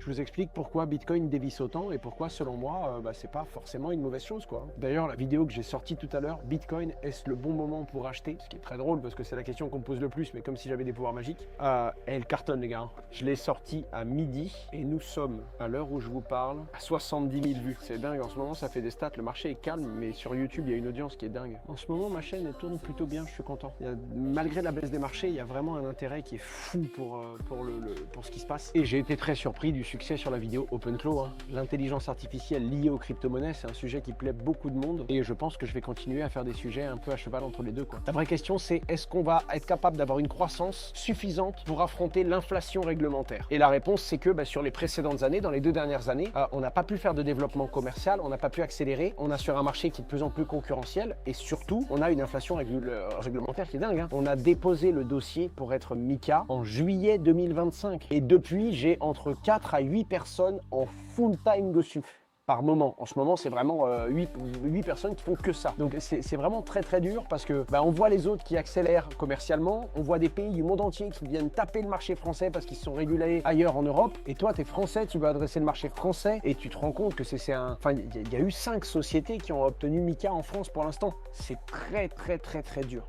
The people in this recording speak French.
Je vous explique pourquoi Bitcoin dévisse autant et pourquoi, selon moi, c'est pas forcément une mauvaise chose, quoi. D'ailleurs, la vidéo que j'ai sortie tout à l'heure, Bitcoin, est-ce le bon moment pour acheter? Ce qui est très drôle parce que c'est la question qu'on me pose le plus, mais comme si j'avais des pouvoirs magiques. Elle cartonne, les gars. Je l'ai sortie à midi et nous sommes, à l'heure où je vous parle, à 70 000 vues. C'est dingue, en ce moment, ça fait des stats. Le marché est calme, mais sur YouTube, il y a une audience qui est dingue. En ce moment, ma chaîne, elle tourne plutôt bien, je suis content. Malgré la baisse des marchés, il y a vraiment un intérêt qui est fou pour ce qui se passe. Et j'ai été très surpris du succès sur la vidéo OpenClaw. Hein. L'intelligence artificielle liée aux crypto-monnaies, c'est un sujet qui plaît beaucoup de monde. Et je pense que je vais continuer à faire des sujets un peu à cheval entre les deux, quoi. La vraie question, c'est est-ce qu'on va être capable d'avoir une croissance suffisante pour affronter l'inflation réglementaire? Et la réponse, c'est que sur les précédentes années, dans les 2 dernières années, on n'a pas pu faire de développement commercial, on n'a pas pu accélérer, on a sur un marché qui est de plus en plus concurrentiel et surtout, on a une inflation réglementaire qui est dingue. Hein. On a déposé le dossier pour être MiCA en juillet 2025 et depuis, j'ai entre 4 à 8 personnes en full time dessus. Par moment. En ce moment, c'est vraiment 8 personnes qui font que ça. Donc c'est vraiment très très dur parce que on voit les autres qui accélèrent commercialement, on voit des pays du monde entier qui viennent taper le marché français parce qu'ils se sont régulés ailleurs en Europe. Et toi, tu es français, tu veux adresser le marché français et tu te rends compte que c'est un... Enfin, il y a eu 5 sociétés qui ont obtenu MiCA en France pour l'instant. C'est très très très très dur.